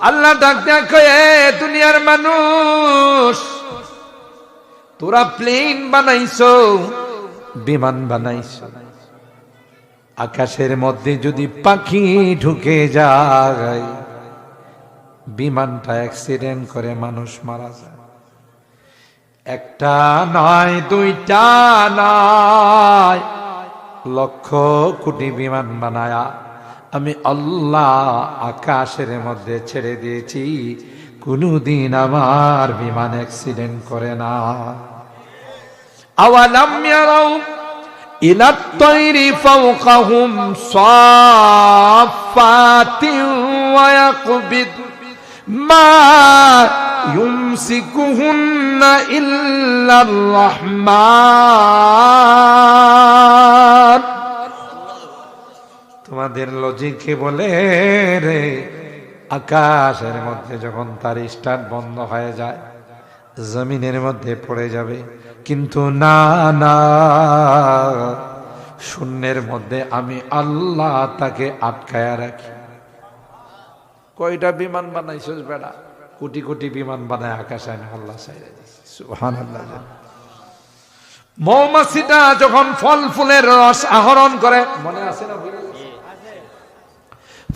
আল্লাহ ডাক দেয়া কয়, দুনিয়ার মানুষ, তোরা প্লেন বানাইছো, বিমান বানাইছো, আকাশের মধ্যে যদি পাখি ঢুকে যায়, বিমানটা অ্যাক্সিডেন্ট করে মানুষ মারা যায়। একটা নয়, দুইটা নয়, লক্ষ কোটি বিমান বানায়া আমি আল্লাহ আকাশের মধ্যে ছেড়ে দিয়েছি, কোনদিন আমার বিমান অ্যাক্সিডেন্ট করে না। আওয়ালাম ইয়ারাউ ইলাত তায়রি ফাওকাহুম সাফাতিন ওয়া ইয়াকবিদ মা ইউমসিকুহুন্না ইল্লার রহমান। তোমাদের লজিকে বলে রে, আকাশের মধ্যে যখন তার স্টার্ট বন্ধ হয়ে যায় জমিনের মধ্যে পড়ে যাবে, কিন্তু না না, শূন্যের মধ্যে আমি আল্লাহ তাকে আটকায়া রাখি। কয়টা বিমান বানাইছিস বেড়া? কোটি কোটি বিমান বানায় আকাশে আমি আল্লাহ ছাইরা দিছি। সুবহানাল্লাহ। মৌমাছিটা যখন ফল ফুলের রস আহরণ করে, মনে আছে না?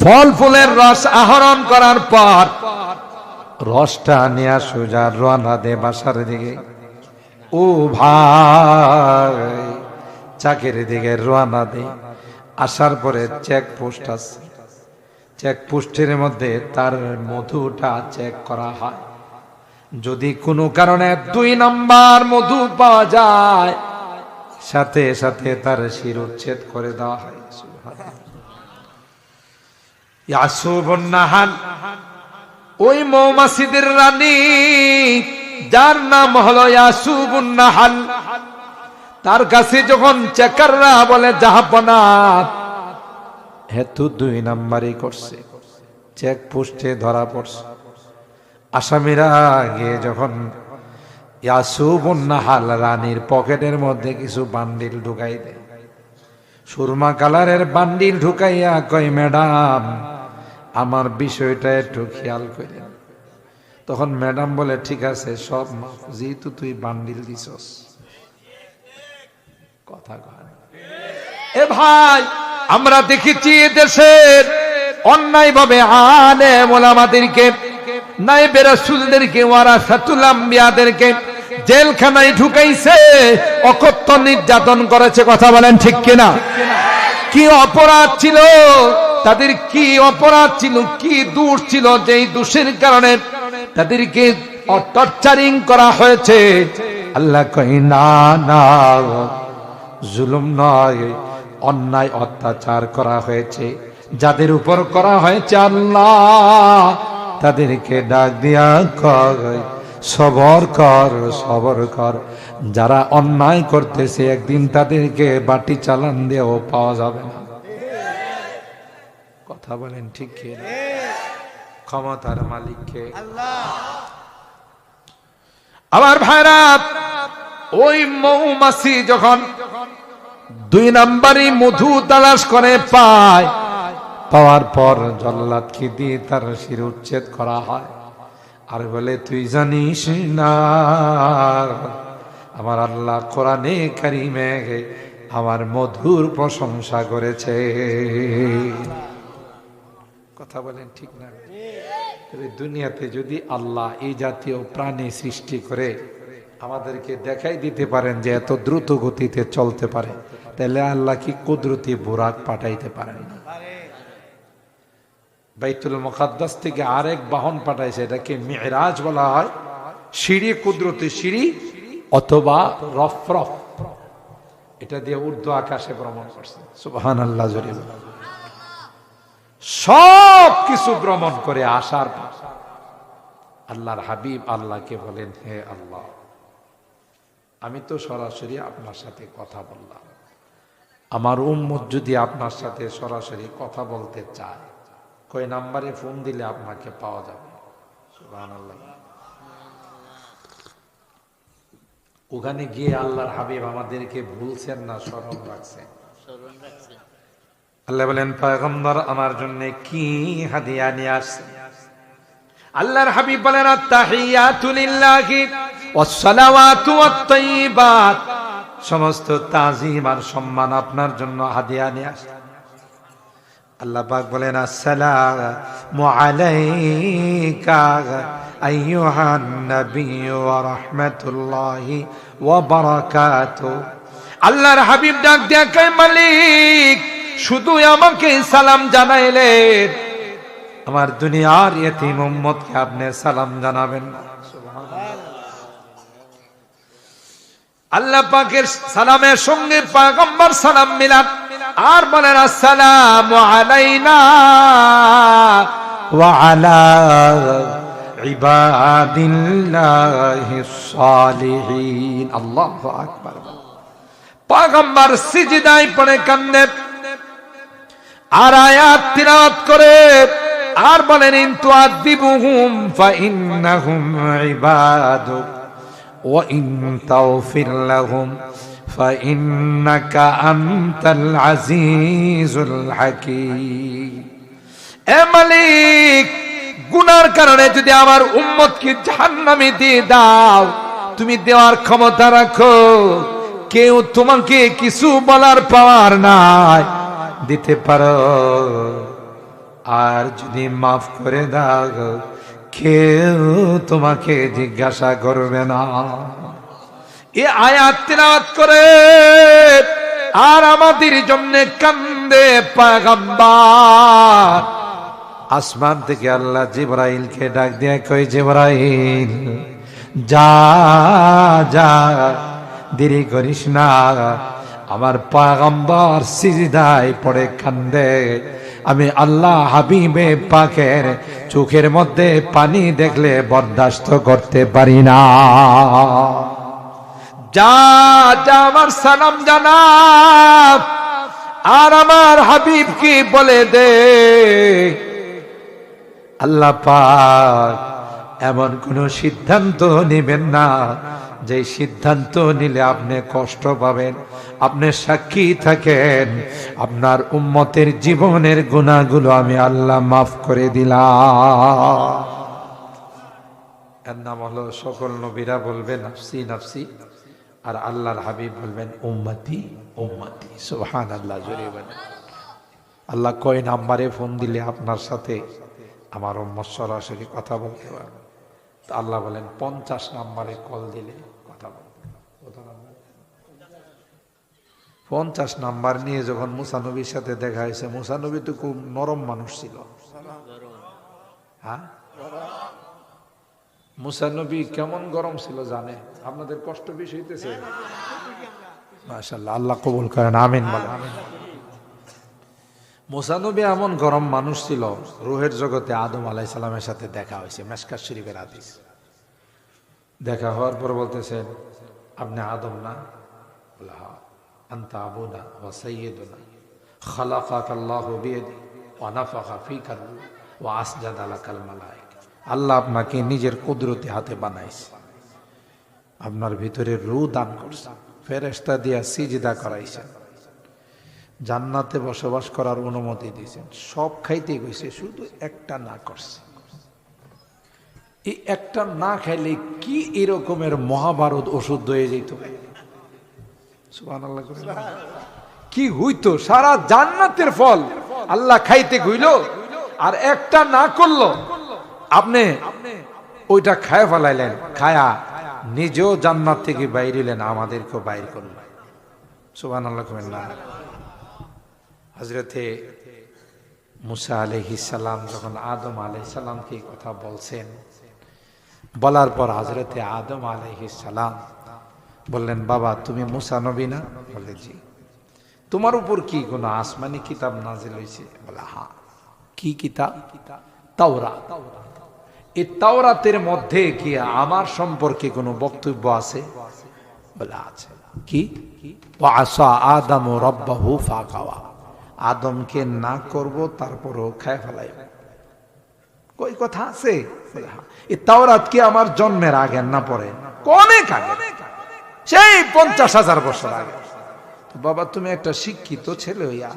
ফল ফুলের রস আহরণ করার পর রসটা নিয়ে সোজা রওনা দে বাসার দিকে। ও ভাই, চাকের দিকে রওনা দে। আসার পরে চেকপোস্ট আছে, চেকপোস্টের মধ্যে তার মধুটা চেক করা হয়। যদি কোনো কারণে 2 নাম্বার মধু পাওয়া যায়, সাথে সাথে তার শিরোচ্ছেদ করে দেওয়া হয়। ইয়াসুবুন নাহাল, ওই মৌমাছিদের রানী যার নাম হলো ইয়াসুবুন নাহাল, তার কাছে যখন চেকাররা বলে জাহাপনা, হেতু 2 নাম্বারই করছে, চেকপোস্টে ধরা পড়ছে। আসামিরা গিয়ে যখন ইয়াসুবুন নাহাল রানীর পকেটের মধ্যে কিছু বান্ডিল ঢুকাই দেয়, সুরমা কালারের বান্ডিল ঢুকাইয়া কয়, ম্যাডাম আমার বিষয়টা একটু খেয়াল করেন। তখন ম্যাডাম বলে, ঠিক আছে সব মাফ, যেহেতু তুই বান্ডিল দিছস। কথা কয় এ ভাই, আমরা দেখেছি দেশের অন্যায় ভাবে আলেম ওলামাদেরকে, নায়েবে রাসূলদেরকে, ওয়ারাসাতুল আম্বিয়াদেরকে জেলখানায় ঢুকাইছে, অকথ্য নির্যাতন করেছে। কথা বলেন ঠিক কিনা? কি অপরাধ ছিল তাদের? কি অপরাধ ছিল? কি দোষ ছিল যেই দোষের কারণে তাদেরকে টর্চারিং করা হয়েছে? আল্লাহ কই, না না, জুলুম নয়, অন্যায় অত্যাচার করা হয়েছে। যাদের উপর করা হয়েছে আল্লাহ তাদেরকে ডাক দিয়া কয়, সবর কর, সবর কর। যারা অন্যায় করতেছে একদিন তাদেরকে বাটি চালান দিয়েও পাওয়া যাবে না। কথা বলেন ঠিক কি? ক্ষমতার মালিক কে? আল্লাহ। আমার ভাইরা, ওই মৌমাছি যখন 2 নাম্বারই মধু তালাশ করে পায়, পাওয়ার পর জল্লাদকে দিয়ে তার শিরোচ্ছেদ করা হয়। আর বলে, তুই জানিস না আমার আল্লাহ কোরআনে কারিমে আমার মধুর প্রশংসা করেছে। কথা বলেন ঠিক না? তবে দুনিয়াতে যদি আল্লাহ এই জাতীয় প্রাণী সৃষ্টি করে আমাদেরকে দেখাই দিতে পারেন যে এত দ্রুত গতিতে চলতে পারে, তাহলে আল্লাহ কি কুদরতি বুরাক পাঠাইতে পারেন না? বাইতুল মুকাদ্দাস থেকে আরেক বাহন পাঠাইছে, এটাকে মিরাজ বলা হয়। সিঁড়ি, কুদরতি সিঁড়ি অথবা রফরফ, এটা দিয়ে ঊর্ধ্ব আকাশে ভ্রমণ করছে। সুবহানাল্লাহ। জোরে সব কিছু ভ্রমণ করে আসার পর আল্লাহর হাবিব আল্লাহকে বলেন, হে আল্লাহ, আমি তো সরাসরি আপনার সাথে কথা বললাম, আমার উম্মত যদি আপনার সাথে সরাসরি কথা বলতে চায়, কয় নাম্বারে ফোন দিলে আপনাকে পাওয়া যাবে? সুবহানাল্লাহ। ওখানে গিয়ে আল্লাহর হাবিব আমাদেরকে ভুলছেন না, স্মরণ রাখছেন। আল্লাহ বলেন, পয়গম্বর আমার জন্য কি হাদিয়া নিয়ে আসছেন? আল্লাহর হাবিব বলেন আত-তাহিয়াতু লিল্লাহি ওয়াস-সালাওয়াতু ওয়াত-তাইয়্যিবাত, সমস্ত তাজিম আর সম্মান আপনার জন্য হাদিয়া নিয়ে আসে। আল্লাহ পাক বলেন আসসালামু আলাইকা আইয়ুহান নাবিয়্যু ওয়া রাহমাতুল্লাহি ওয়া বারাকাতুহু। আল্লাহর হাবিব ডাক দিয়া কয়, মালিক শুধু আমাকে সালাম জানাইলেন, আমার দুনিয়ার ইয়তীম উম্মতকে আপনি সালাম জানাবেন না। আল্লাহ পাকের সালামের সঙ্গে পয়গম্বর সালাম মিলান আর বলেন আসসালামু আলাইনা ওয়া আলা ইবাদিল্লাহিস সালিহিন। আল্লাহু আকবার। পয়গম্বর সিজদায় পড়ে কান্দেন আর আয়াত তিলাওয়াত করে আর বলেন ইন তুআযিবুহুম ফাইন্নাহুম ইবাদুক ওয়া ইন তাগফির লাহুম ফাইন্নাকা আনতাল আজিজুল হাকীম। এ মালিক, গুনার কারণে যদি আমার উম্মতকে জাহান্নামে দিয়ে দাও, তুমি দেওয়ার ক্ষমতা রাখো, কেউ তোমাকে কিছু বলার পাওয়ার নাই, দিতে পারো। আর যদি মাফ করে দাও, কেউ তোমাকে জিজ্ঞাসা করবে না। এই আয়াত তিলাওয়াত করে আর আমাদের জন্য কান্দে পয়গম্বর। আসমান থেকে আল্লাহ জিবরাইলকে ডাক দিয়ে কই, জিবরাইল যা যা, দেরি করিস না, আমার পয়গম্বর সিজদায় পড়ে কান্দে, আমি আল্লাহ হাবিবে পাকের চোখের মধ্যে পানি দেখলে বরদাস্ত করতে পারি না। যা যা আমার সালাম জানা আর আমার হাবিবকে বলে দে, আল্লাহ পাক এমন কোন সিদ্ধান্ত নেবেন না যে সিদ্ধান্ত নিলে আপনি কষ্ট পাবেন। আপনি সাক্ষী থাকেন, আপনার উম্মতের জীবনের গুনাহগুলো আমি আল্লাহ মাফ করে দিলাম। এর নাম হলো সকল নবীরা বলবেন নাফসি নাফসি, আর আল্লাহর হাবিব বলবেন উম্মতি উম্মতি। সুবহানাল্লাহ, জোরে বলেন। আল্লাহ কয় নাম্বারে ফোন দিলে আপনার সাথে আমার উম্মত সরাসরি কথা বলতে পারবে? তো আল্লাহ বলেন 50 নাম্বারে কল দিলে কথা বলবে। কত নাম্বার? 50 নাম্বার নিয়ে যখন মুসা নবীর সাথে দেখা হয়েছে, মুসা নবী তো খুব নরম মানুষ ছিল। হ্যাঁ, মুসা নবী কেমন গরম ছিল জানে? আপনাদের কষ্ট বেশি হইতেছে? মাশাআল্লাহ, আল্লাহ কবুল করেন, আমিন বলেন। মুসা নবী এমন গরম মানুষ ছিল, রূহের জগতে আদম আলাইহিস সালামের সাথে দেখা হয়েছে, মিশকাত শরীফের হাদিস। দেখা হওয়ার পর বলতেছেন, আপনি আদম না? বলে হ্যাঁ। আনতা আবুনা ওয়া সাইয়্যিদুনা খালাকাকাল্লাহু বিয়াদি ওয়া নাফাখা ফীকা রূহ ওয়া আসজাদা লাকাল মালায়েকা। আল্লাহ আপনাকে নিজের কুদরতি হাতে বানাইছে, আপনার ভিতরে রূহ দান করছে, ফেরেশতা দিয়া সিজদা করাইছেন, জান্নাতে বসবাস করার অনুমতি দিয়েছেন, সব খাইতে গেছে, শুধু একটা না করছে। এই একটা না খাইলে কি এরকমের মহাভারত অশুদ্ধ হয়ে যেত? সুবহানাল্লাহ, কি হইতো? সারা জান্নাতের ফল আল্লাহ খাইতে কইল, আর একটা না করলো, আপনি ওইটা খায় ফেলাইলেন, খায়া নিজেও জান্নাত থেকে বাইরে এলেন, আমাদেরকেও বাইর করলেন। সুবহানাল্লাহ। হযরতে মুসা আলাইহিস সালাম যখন আদম আলাইহিস সালামকে কথা বলছেন, বলার পর হযরতে আদম আলাইহিস সালাম বললেন, বাবা তুমি মুসা নবী না? বলে জি। তোমার উপর কি কোনো আসমানি কিতাব নাজিল হয়েছে? বলে হ্যাঁ। কি কিতাব? তাওরাত। এই তাওরাতের মধ্যে কি আমার সম্পর্কে কোনো বক্তব্য আছে? বলে আছে। কি? ওয়া আসা আদামু রাব্বাহু ফাগাওয়া। আদমকে না করব, তারপরও খায় ফেলাই। কই কথা আছে? এই তাওরাত কি আমার জন্মের আগে না পরে? অনেক আগে, সেই 50,000 বছর আগে। তো বাবা তুমি একটা শিক্ষিত ছেলে হইয়া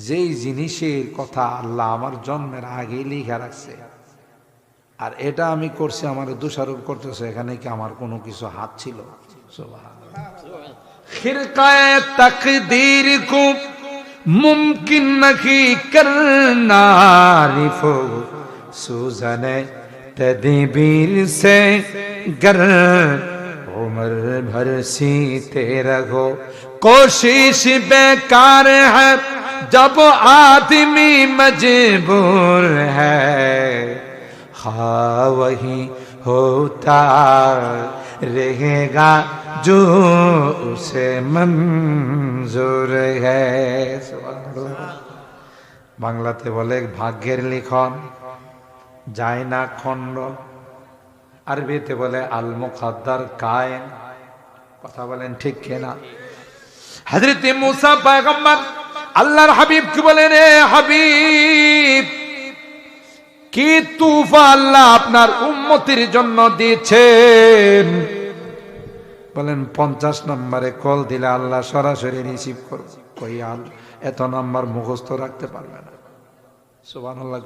যেই জিনিসের কথা আল্লাহ আমার জন্মের আগে লিখে রাখছে, আর এটা আমি করছি, আমার দোষারোপ করতেছে, এখানে কি আমার কোনো কিছু হাত ছিল? খিরকায়ে তাকদীর কো মুমকিন নাহি করনা রিফো সুজানে तदबीर से गर उम्र भर सीते रहो कोशिश बेकार है जब आदमी मजबूर है हाँ वही होता रहेगा जो उसे मंजूर है। বাংলাতে বলে ভাগ্যের লিখন যায় না খণ্ড, আরবিতে বলে আল মুকাদ্দার কায়েম। কথা বলেন ঠিক কিনা? হযরত মুসা পয়গম্বর আল্লাহর হাবিব কি বলেন, এ হাবিব, কি তুফা আল্লাহ আপনার উম্মতের জন্য দিয়েছেন? বলেন 50 নম্বরে কল দিলে আল্লাহ সরাসরি রিসিভ করবে। কই আল এত নম্বর মুখস্থ রাখতে পারবে না। সুবহানাল্লাহ।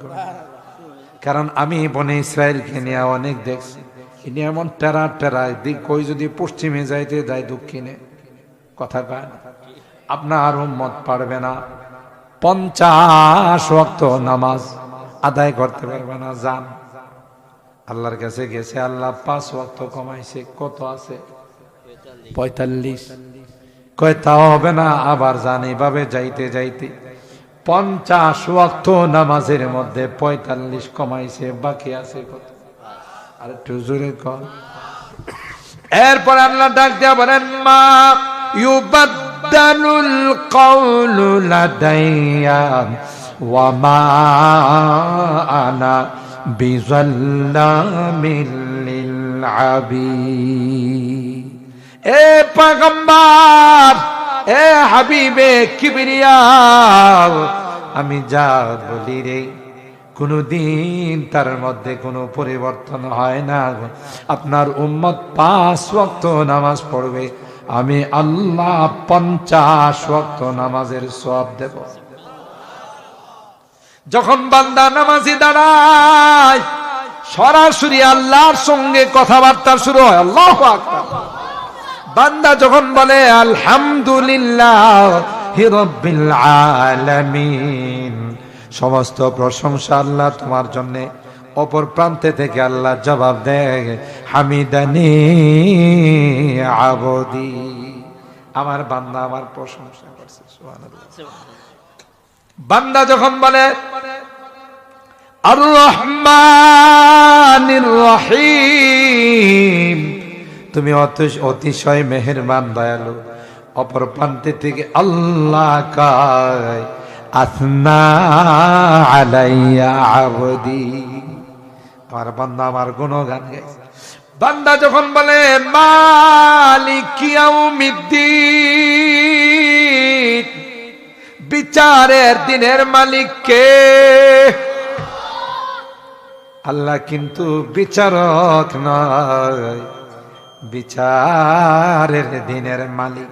কারণ আমি বনে ইসরায়েলকে নিয়ে অনেক দেখছি, ইনি এমন টেরা টেরা দিক, কই যদি পশ্চিমে যাইতে যায় দক্ষিণে, কথা কয় না। আপনার উম্মত পারবে না 50 ওয়াক্ত নামাজ আদায় করতে পারবে না। জান আল্লাহর কাছে গেছে, আল্লাহ 5 ওয়াক্ত কমাইছে, কত আছে? 45। কয় তাও হবে না, আবার জান এইভাবে যাইতে যাইতে 50 ওয়াক্ত নামাজের মধ্যে 45 কমাইছে, বাকি আছে কত? আর একটু জোরে কর। এরপর আল্লাহ ডাক দিয়া বলেন, মা ইউবাদদালুল কাউলু লাদাইয়া ওয়া মা আনা বিযাল্লামিল লিল আবিদ। এ পয়গম্বর, এ হাবিবে কিবরিয়া, আমি যা বলি রে কোনদিন তার মধ্যে কোনো পরিবর্তন হয় না। আপনার উম্মত 5 ওয়াক্ত নামাজ পড়বে, আমি আল্লাহ 50 ওয়াক্ত নামাজের সওয়াব দেব। যখন বান্দা নামাজি দাঁড়ায়, সরাসরি আল্লাহর সঙ্গে কথাবার্তা শুরু হয়। আল্লাহু আকবার। বান্দা যখন বলে আলহামদুলিল্লাহি রাব্বিল আলামিন, সমস্ত প্রশংসা আল্লাহ তোমার জন্য, অপর প্রান্তে থেকে আল্লাহ জবাব দেয়, হামিদানি আবদি, আমার বান্দা আমার প্রশংসা করছে। সুবহানাল্লাহ। বান্দা যখন বলে আর রহমানির রহিম, তুমি অতিশয় মেহেরবান দয়ালু, অপর প্রান্তে থেকে আল্লাহ কয় আসনা আলাইয়া আবদি, আমার বান্দা আমার গুণগান গাইছে। বান্দা যখন বলে মালিক ইয়াউমিদ্দিন, বিচারের দিনের মালিক কে? আল্লাহ কিন্তু বিচারক নয়, বিচারের দিনের মালিক।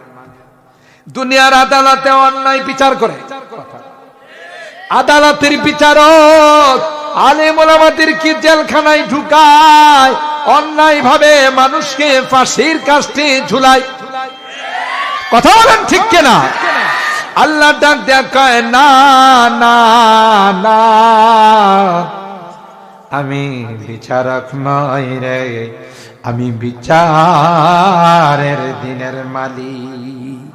দুনিয়ার আদালতে অন্যায় বিচার করে, আদালতের বিচারক আলেম ওলামাদের কি জেলখানায় ঢুকায়, অন্যায় ভাবে মানুষকে ফাঁসির কাস্টে ঝুলায়। কথা বলেন ঠিক কিনা? আল্লাহ ডাক দেয়া কয় না না না, আমি বিচারক নই রে, আমি বিচারের দিনের মালিক।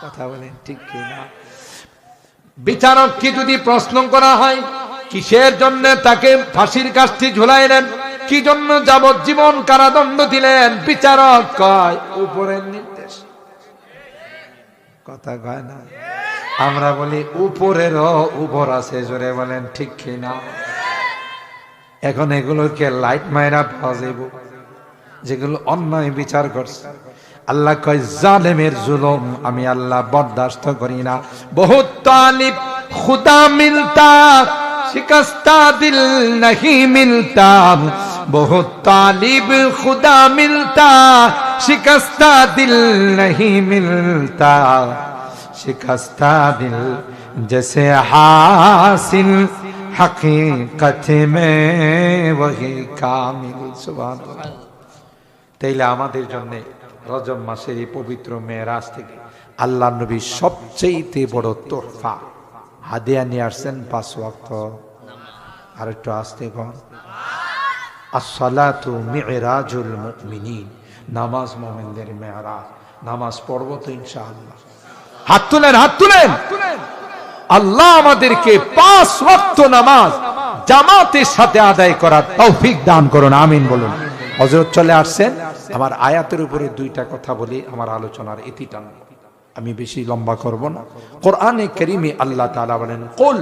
কথা বলেন ঠিক কিনা? বিচারককে যদি প্রশ্ন করা হয় কিসের জন্য তাকে ফাঁসির কাষ্ঠে ঝুলাইলেন, কি জন্য যাবজ্জীবন কারাদণ্ড দিলেন, বিচারক কয় উপরের নির্দেশ। কথা কয় না? আমরা বলি উপরেরও উপর আছে, জোরে বলেন ঠিক কিনা? এখন এগুলোকে লাইট মাইরা পাওয়া যাইব, যেগুলো অন্যায় বিচার করছে। আল্লাহ কয় জালেমের জুলুম আমি আল্লাহ বরদাস্ত করি না। বহুত তালিব খুদা মিলতা শিকস্তা দিল नहीं मिलता, बहुत तालिब खुदा मिलता शिकस्ता दिल नहीं मिलता, शिकस्ता दिल जैसे हासिल हकीकत में वही कामिल। सुबहानाल्लाह। তাইলে আমাদের জন্য রজব মাসের এই পবিত্র মেরাজ থেকে আল্লাহ নবী সবচেয়ে বড় তোহফা হাদিয়া নিয়ে আসছেন 5 ওয়াক্ত। আর একটু আস্তে কর, আসসালাতু মিরাজুল মুমিনিন, নামাজ মুমিনদের মেরাজ। নামাজ পড়বো তো ইনশাআল্লাহ। হাত তুলেন, হাত তুলেন। আল্লাহ আমাদেরকে 5 ওয়াক্ত নামাজ জামাতের সাথে আদায় করার তৌফিক দান করুন, আমিন বলুন। হযরত চলে আসছেন। আমার আয়াতের উপরে 2টা কথা বলি, আমার আলোচনার ইতি টানব, আমি বেশি লম্বা করব না। কোরআনে কারীমে আল্লাহ তাআলা বলেন, কুল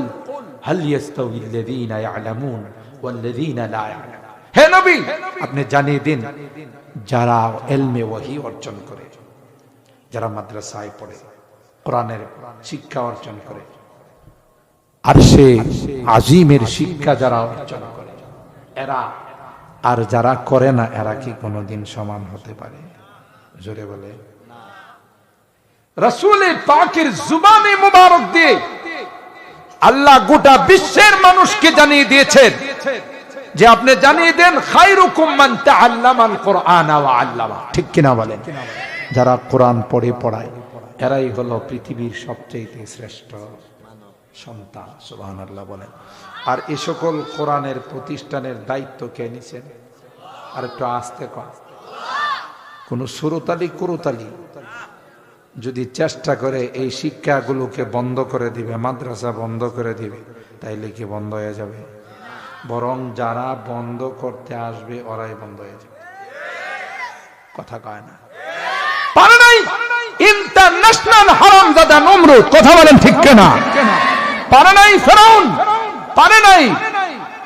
হাল ইয়াস্তাউইল্লাযীনা ইয়ালামুন ওয়াল্লাযীনা লা ইয়ালামুন। হে নবী, আপনি জানিয়ে দিন, যারা ইলমে ওয়াহী অর্জন করে, যারা মাদ্রাসায় পড়ে, কোরআনের শিক্ষা অর্জন করে, আরশে আজিমের শিক্ষা যারা অর্জন করে, এরা আর যারা করে না, এরা কি কোনোদিন সমান হতে পারে? জোরে বলে। রাসূল পাকের জুবানে মুবারক দিয়ে আল্লাহ গোটা বিশ্বের মানুষকে জানিয়ে দিয়েছেন যে আপনি জানিয়ে দেন, খায়রুকুম মান তাআল্লামাল কুরআনা ওয়া আল্লামা। ঠিক কিনা বলেন? যারা কোরআন পড়ে পড়ায়, এরাই হলো পৃথিবীর সবচেয়ে শ্রেষ্ঠ সন্তান। সুবহানাল্লাহ বলেন। আর এই সকল কোরআনের প্রতিষ্ঠানের দায়িত্ব কে নিছেন? আর একটু আস্তে কর। কোন সুরতালি কুরুতালি যদি চেষ্টা করে এই শিক্ষাগুলোকে বন্ধ করে দিবে, মাদ্রাসা বন্ধ করে দিবে, তাইলে কি বন্ধ হয়ে যাবে? বরং যারা বন্ধ করতে আসবে ওরাই বন্ধ হয়ে যাবে। কথা কয় না? পারে নাই ইন্টারন্যাশনাল হারামজাদা নমরুদ, কথা বলেন ঠিক কিনা? পারে নাই ফেরাউন, পারে নাই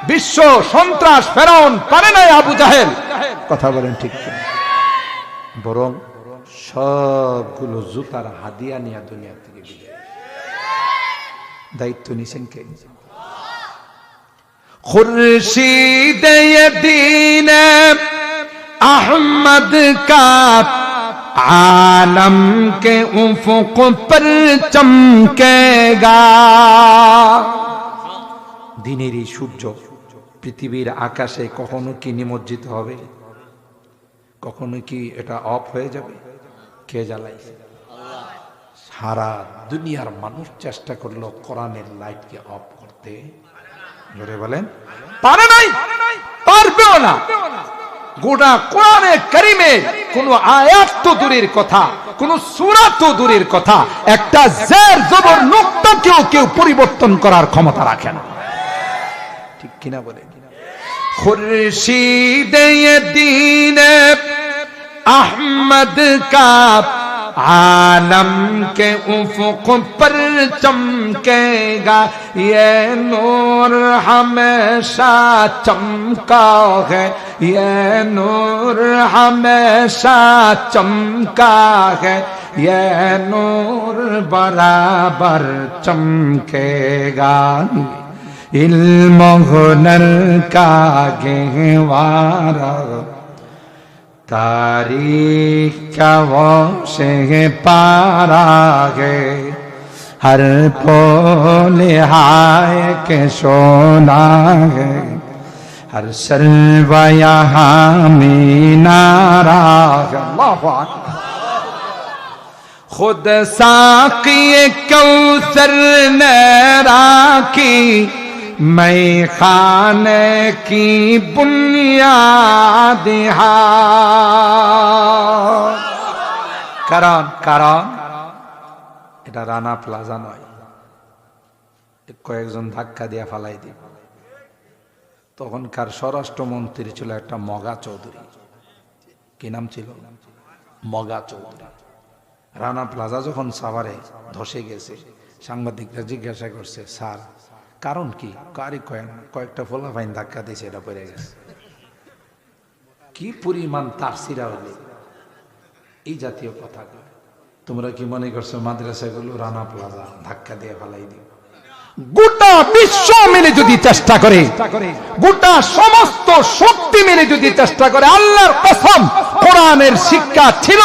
বিশ্ব সন্ত্রাস ফেরাউন, পারে নাই আবু জাহেল, কথা বলেন ঠিক কিনা? বরং সবগুলো জুতার হাদিয়া নিয়ে দুনিয়া থেকে বিদায়। দায়িত্ব নিছেন কে? खुर्शीद दीन अहमद का आलम के उफुक पर चमकेगा। দিনের এই সূর্য পৃথিবীর আকাশে কখনো কি নিমজ্জিত হবে? কখনো কি এটা অফ হয়ে যাবে? কে জ্বালাইছে? সারা দুনিয়ার মানুষ চেষ্টা করলো কোরআনের লাইটকে অফ করতে। জোরে বলেন। পারে নাই, পারবেও না। গোটা কোরআনে কারীমে কোন আয়াত তো দূরের কথা, কোন সূরা তো দূরের কথা, একটা জের জবর নুক্তাকেও কেউ পরিবর্তন করার ক্ষমতা রাখে না। ঠিক কিনা বলেন? খুরশিদ দ্বীন अहमद का आलम के उफुक पर चमकेगा, ये नूर हमेशा चमका है, ये नूर हमेशा चमका है, ये नूर बराबर चमकेगा। इल्म हुनर का गहवारा तारीख का वो से पारा है, हर पोल हाय के सोना है, हर सर्वा यहाँ मीनारा है। अल्लाहु अकबर। खुद साक़ी कौसर ने राखी, मैं खाने की बुनियाद কারণ কারণ এটা রানা প্লাজা নয়, কয়েকজন ধাক্কা দিয়ে ফালাই দিব। তখনকার স্বরাষ্ট্রমন্ত্রী ছিল একটা মগা চৌধুরী। কি নাম ছিল? মগা চৌধুরী। রানা প্লাজা যখন সাভারে ধসে গেছে, সাংবাদিকরা জিজ্ঞাসা করছে, স্যার কারণ কি? কারি কয়েকটা ফোলা ফাইন ধাক্কা দিয়েছে, এটা পড়ে গেছে। কি পরিমাণ তাফসীরা হলে এই জাতীয় কথা। তোমরা কি মনে করছো মাদ্রাসাগুলো রানা প্লাজা ধাক্কা দিয়ে ফালাই দিবে? গোটা বিশ্ব মিলে যদি চেষ্টা করে, গোটা সমস্ত শক্তি মিলে যদি চেষ্টা করে, আল্লাহর কসম কোরআনের শিক্ষা ছিল,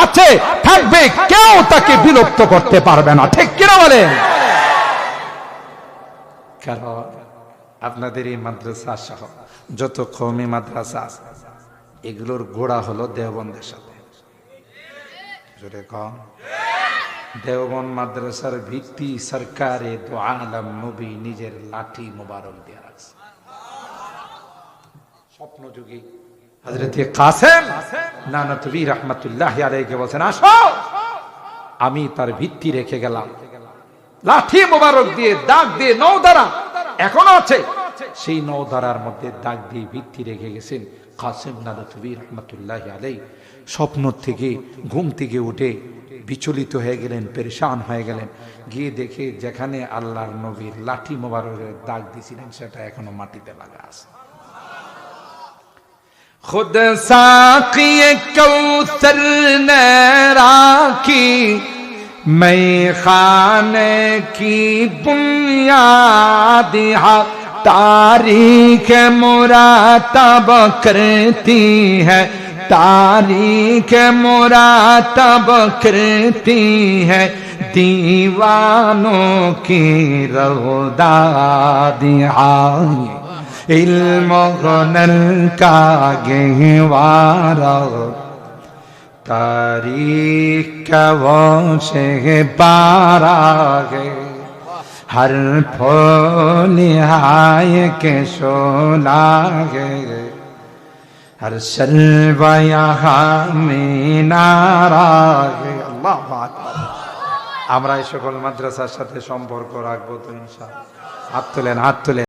আছে, থাকবে, কেউ তাকে বিলুপ্ত করতে পারবে না। ঠিক কিনা বলেন? কারণ আপনাদের এই মাদ্রাসা সহ যত কওমি মাদ্রাসা আছে এগুলোর গোড়া হলো দেওবন্দের সাথে। জোরে কম। দেওবন্দ মাদ্রাসার ভিত্তি সরকারে দো আলম নবী নিজের লাঠি মোবারক দিয়ে রাখছে। স্বপ্ন যুগে হযরত কাসেম নানাতুবি রাহমাতুল্লাহি আলাইহি বলেন, আসো আমি তার ভিত্তি রেখে গেলাম, লাঠি মোবারক দিয়ে দাগ দিয়ে নওদারা এখনো আছে, সেই নওদারার মধ্যে দাগ দিয়ে ভিত্তি রেখে গেছেন কাসেম নানাতুবি রাহমাতুল্লাহি আলাইহি। স্বপ্ন থেকে ঘুম থেকে উঠে বিচলিত হয়ে গেলেন, পেরেশান হয়ে গেলেন, গিয়ে দেখে যেখানে আল্লাহর নবীর লাঠি মোবারকের দাগ দিয়েছিলেন সেটা এখনো মাটিতে লাগা আছে। खुद साक़ी कौसर ने राखी मैं खाने की बुनियाद तारीख मुरातब करती है, तारीख मुरातब करती है दीवानों की रौदादियाँ इल्म हुनर का गहवारा तारीख का वो से पारा है हर फूल हाय के शोला है हर शल्वा यहाँ में नारा है। अल्लाहु আকবার। আমরা এই সকল মাদ্রাসার সাথে সম্পর্ক রাখবো তো ইনশাআল্লাহ। হাত তোলেন, হাত তোলেন।